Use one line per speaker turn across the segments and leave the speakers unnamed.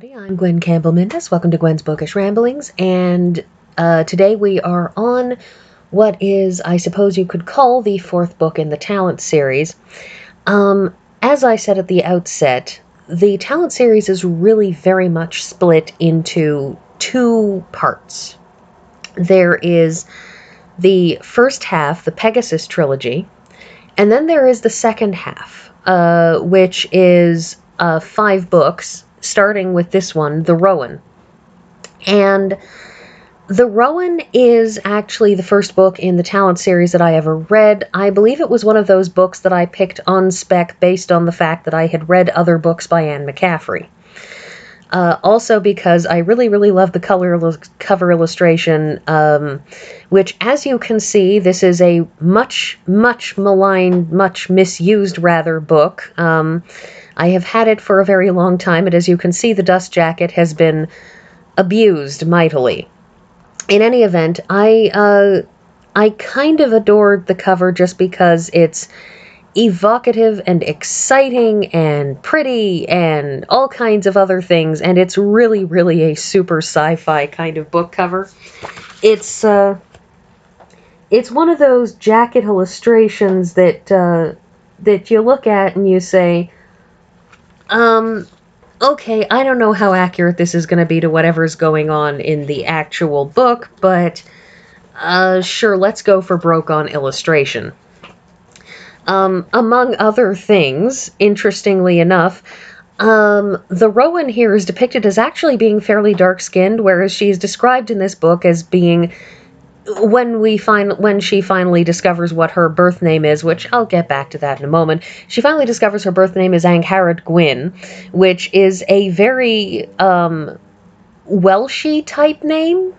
I'm Gwen Campbell-Mindes. Welcome to Gwen's Bookish Ramblings, and today we are on what is, I suppose you could call, the fourth book in the Talent series. As I said at the outset, the Talent series is really very much split into two parts. There is the first half, the Pegasus trilogy, and then there is the second half, which is 5 books, starting with this one, The Rowan. And The Rowan is actually the first book in the Talent series that I ever read. I believe it was one of those books that I picked on spec based on the fact that I had read other books by Anne McCaffrey. Also because I really, really love the cover illustration, which, as you can see, this is a much, much maligned, much misused, rather, book. I have had it for a very long time, and as you can see, the dust jacket has been abused mightily. In any event, I kind of adored the cover just because it's evocative and exciting and pretty and all kinds of other things, and it's really, really a super sci-fi kind of book cover. It's one of those jacket illustrations that you look at and you say, okay, I don't know how accurate this is going to be to whatever's going on in the actual book, but sure, let's go for broke on illustration. Among other things, interestingly enough, the Rowan here is depicted as actually being fairly dark-skinned, whereas she's described in this book as being, when she finally discovers what her birth name is, which I'll get back to that in a moment, she finally discovers her birth name is Angharad Gwyn, which is a very Welshy type name,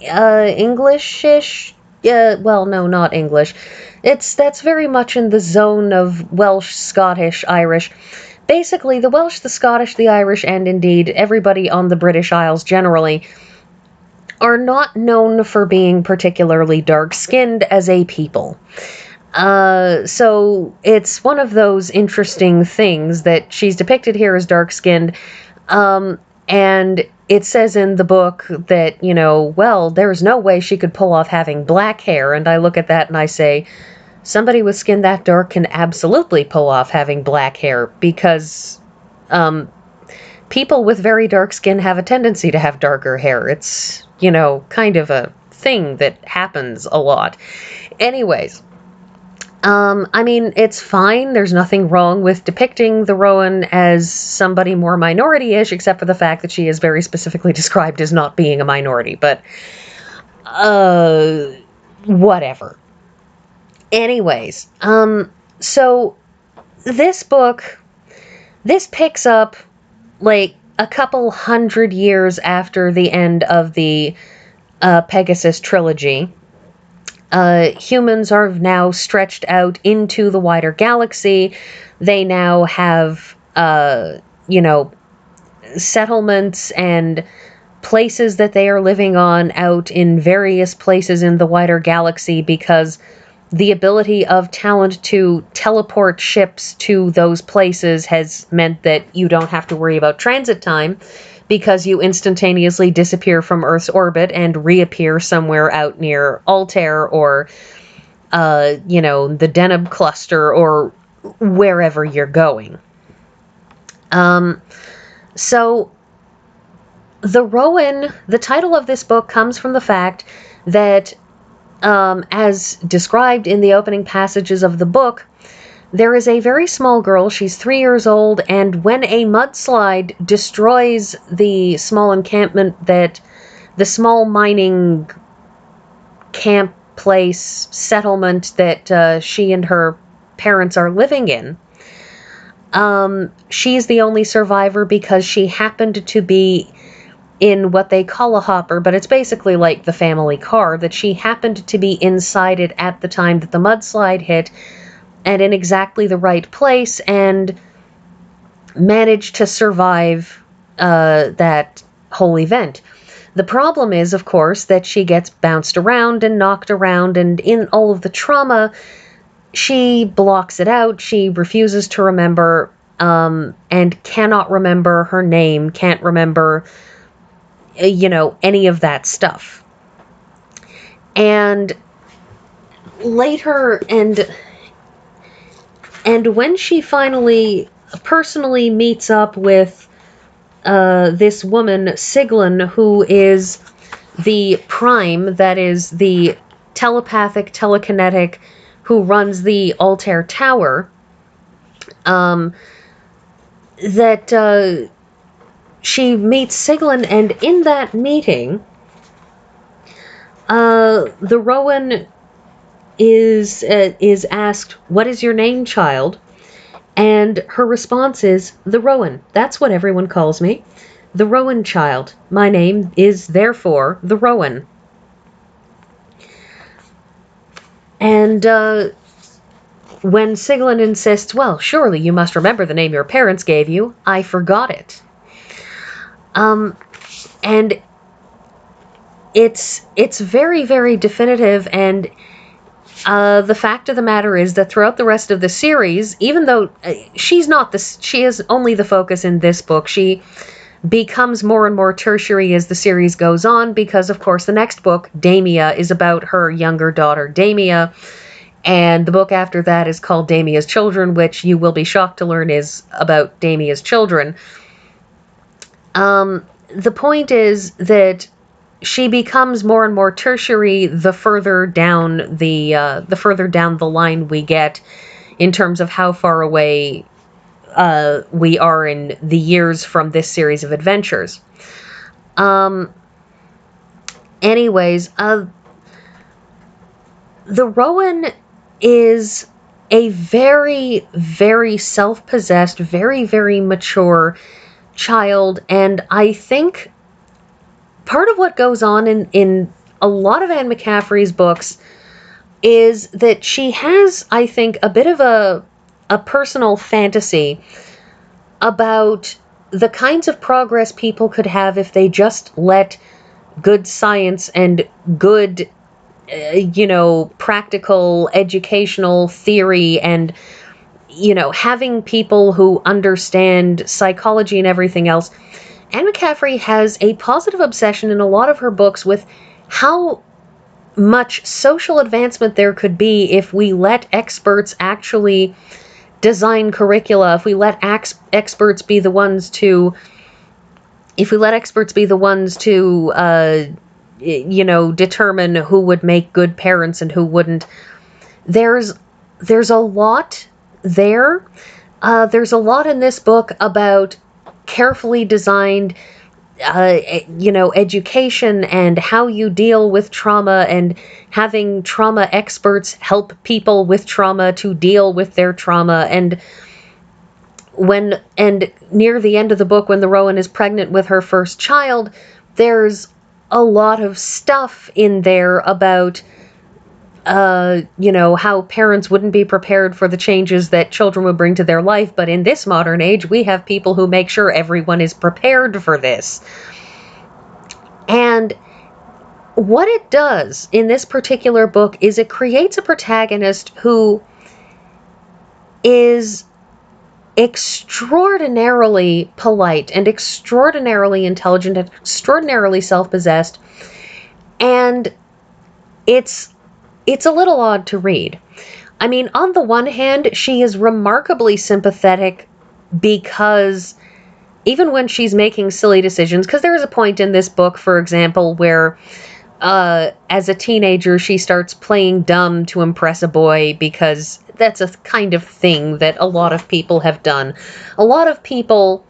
English-ish. Well, no, not English. That's very much in the zone of Welsh, Scottish, Irish. Basically, the Welsh, the Scottish, the Irish, and indeed everybody on the British Isles generally are not known for being particularly dark-skinned as a people. So it's one of those interesting things that she's depicted here as dark-skinned, and it says in the book that, well, there's no way she could pull off having black hair, and I look at that and I say, somebody with skin that dark can absolutely pull off having black hair, because people with very dark skin have a tendency to have darker hair. It's, kind of a thing that happens a lot. Anyways, it's fine. There's nothing wrong with depicting the Rowan as somebody more minority-ish, except for the fact that she is very specifically described as not being a minority. But, whatever. Anyways, so this book, this picks up, like, a couple hundred years after the end of the Pegasus trilogy. Humans are now stretched out into the wider galaxy. They now have, settlements and places that they are living on out in various places in the wider galaxy, because the ability of talent to teleport ships to those places has meant that you don't have to worry about transit time, because you instantaneously disappear from Earth's orbit and reappear somewhere out near Altair or, the Deneb cluster or wherever you're going. So the Rowan, the title of this book comes from the fact that, as described in the opening passages of the book, there is a very small girl, she's 3 years old, and when a mudslide destroys the small encampment the small mining camp place, settlement that she and her parents are living in, she's the only survivor because she happened to be in what they call a hopper, but it's basically like the family car, that she happened to be inside it at the time that the mudslide hit, and in exactly the right place, and managed to survive that whole event. The problem is, of course, that she gets bounced around and knocked around, and in all of the trauma, she blocks it out. She refuses to remember and cannot remember her name, can't remember, any of that stuff. And later, and when she finally personally meets up with this woman, Siglin, who is the Prime, that is the telepathic, telekinetic, who runs the Altair Tower, that she meets Siglin, and in that meeting, the Rowan is asked, "What is your name, child?" And her response is, "The Rowan. That's what everyone calls me. The Rowan child. My name is therefore the Rowan." And when Siglin insists, "Well, surely you must remember the name your parents gave you. I forgot it." And it's very, very definitive, and the fact of the matter is that throughout the rest of the series, even though she is only the focus in this book, she becomes more and more tertiary as the series goes on, because of course the next book, Damia, is about her younger daughter, Damia, and the book after that is called Damia's Children, which you will be shocked to learn is about Damia's children. The point is that she becomes more and more tertiary the further down the line we get in terms of how far away we are in the years from this series of adventures. Anyways, the Rowan is a very, very self-possessed, very, very mature child, and I think part of what goes on in a lot of Anne McCaffrey's books is that she has, I think, a bit of a personal fantasy about the kinds of progress people could have if they just let good science and good, practical educational theory and, having people who understand psychology and everything else. Anne McCaffrey has a positive obsession in a lot of her books with how much social advancement there could be if we let experts actually design curricula, if we let experts be the ones to determine who would make good parents and who wouldn't. There's a lot there. There's a lot in this book about carefully designed, education and how you deal with trauma, and having trauma experts help people with trauma to deal with their trauma. And near the end of the book, when the Rowan is pregnant with her first child, there's a lot of stuff in there about how parents wouldn't be prepared for the changes that children would bring to their life. But in this modern age, we have people who make sure everyone is prepared for this. And what it does in this particular book is it creates a protagonist who is extraordinarily polite and extraordinarily intelligent and extraordinarily self-possessed. And it's a little odd to read. I mean, on the one hand, she is remarkably sympathetic, because even when she's making silly decisions, because there is a point in this book, for example, where as a teenager she starts playing dumb to impress a boy, because that's a kind of thing that a lot of people have done. A lot of people,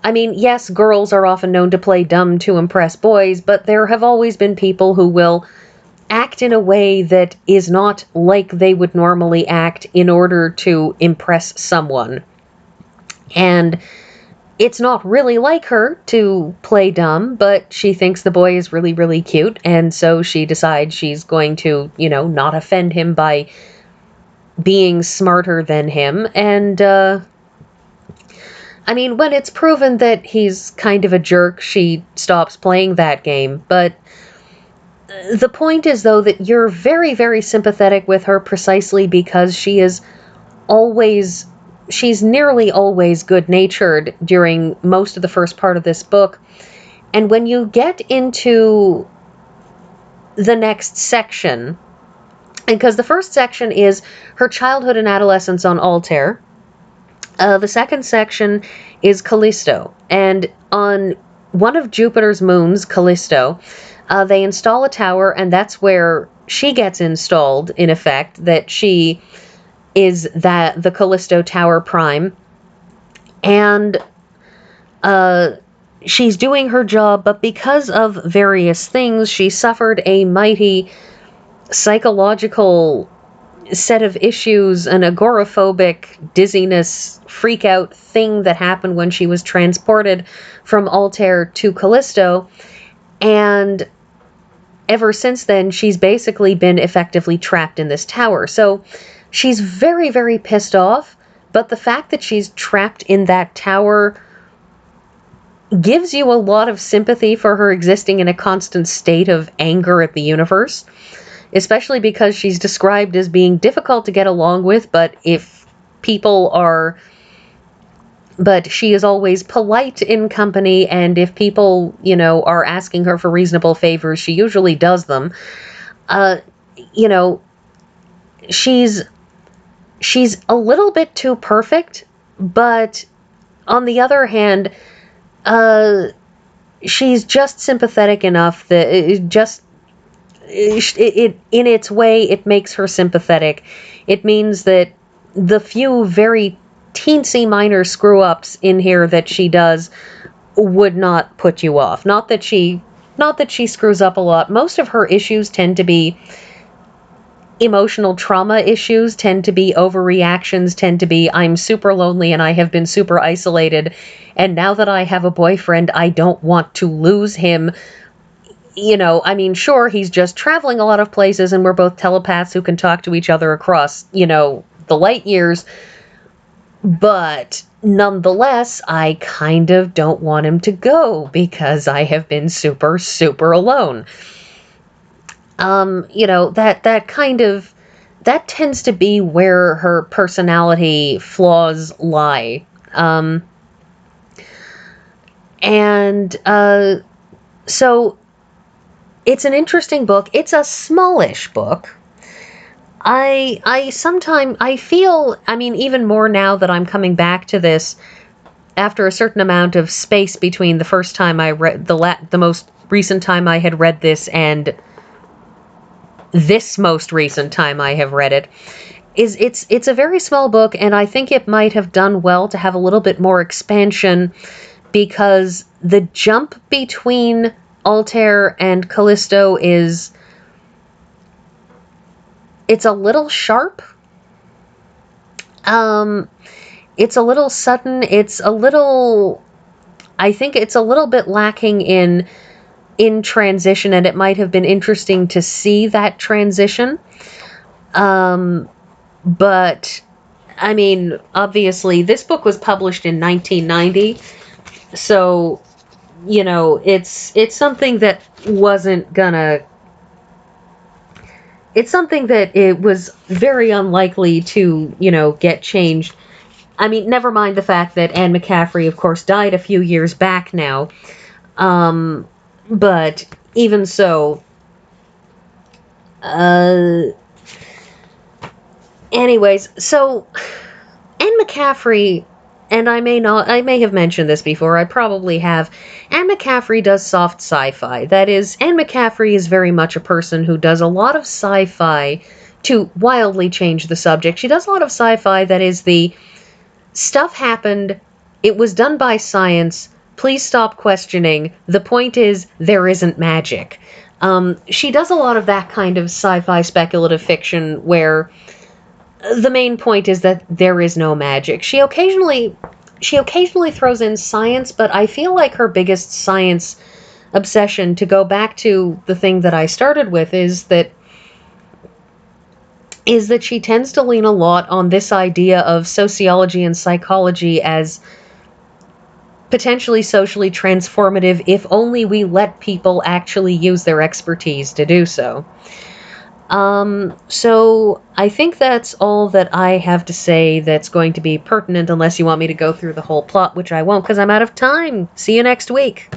I mean, yes, girls are often known to play dumb to impress boys, but there have always been people who will act in a way that is not like they would normally act in order to impress someone. And it's not really like her to play dumb, but she thinks the boy is really, really cute, and so she decides she's going to, not offend him by being smarter than him. And, I mean, when it's proven that he's kind of a jerk, she stops playing that game. But the point is, though, that you're very, very sympathetic with her precisely because she is always she's nearly always good-natured during most of the first part of this book. And when you get into the next section, because the first section is her childhood and adolescence on Altair. The second section is Callisto. And on one of Jupiter's moons, Callisto, they install a tower, and that's where she gets installed, in effect, that she is the Callisto Tower Prime. And she's doing her job, but because of various things, she suffered a mighty psychological set of issues, an agoraphobic dizziness freak out thing that happened when she was transported from Altair to Callisto. And ever since then, she's basically been effectively trapped in this tower. So she's very, very pissed off, but the fact that she's trapped in that tower gives you a lot of sympathy for her existing in a constant state of anger at the universe, especially because she's described as being difficult to get along with, but she is always polite in company, and if people, are asking her for reasonable favors, she usually does them. She's a little bit too perfect, but on the other hand, she's just sympathetic enough that it in its way, it makes her sympathetic. It means that the few very teensy minor screw-ups in here that she does would not put you off. Not that she screws up a lot. Most of her issues tend to be emotional trauma issues, tend to be overreactions, tend to be, I'm super lonely and I have been super isolated, and now that I have a boyfriend, I don't want to lose him. Sure, he's just traveling a lot of places and we're both telepaths who can talk to each other across, the light years. But nonetheless, I kind of don't want him to go because I have been super, super alone. That tends to be where her personality flaws lie. So it's an interesting book. It's a smallish book. I feel, even more now that I'm coming back to this after a certain amount of space between the first time I read the most recent time I had read this and this most recent time I have read it, it's a very small book, and I think it might have done well to have a little bit more expansion, because the jump between Altair and Callisto it's a little sharp. It's a little sudden. I think it's a little bit lacking in transition, and it might have been interesting to see that transition. But obviously this book was published in 1990, so it's something that wasn't gonna it's something that it was very unlikely to, get changed. Never mind the fact that Anne McCaffrey, of course, died a few years back now. But even so, anyways, so Anne McCaffrey, and I may have mentioned this before, I probably have. Anne McCaffrey does soft sci-fi. That is, Anne McCaffrey is very much a person who does a lot of sci-fi to wildly change the subject. She does a lot of sci-fi that is the stuff happened, it was done by science, please stop questioning, the point is there isn't magic. She does a lot of that kind of sci-fi speculative fiction where the main point is that there is no magic. She occasionally throws in science, but I feel like her biggest science obsession, to go back to the thing that I started with, is that she tends to lean a lot on this idea of sociology and psychology as potentially socially transformative if only we let people actually use their expertise to do so. So I think that's all that I have to say that's going to be pertinent, unless you want me to go through the whole plot, which I won't because I'm out of time. See you next week.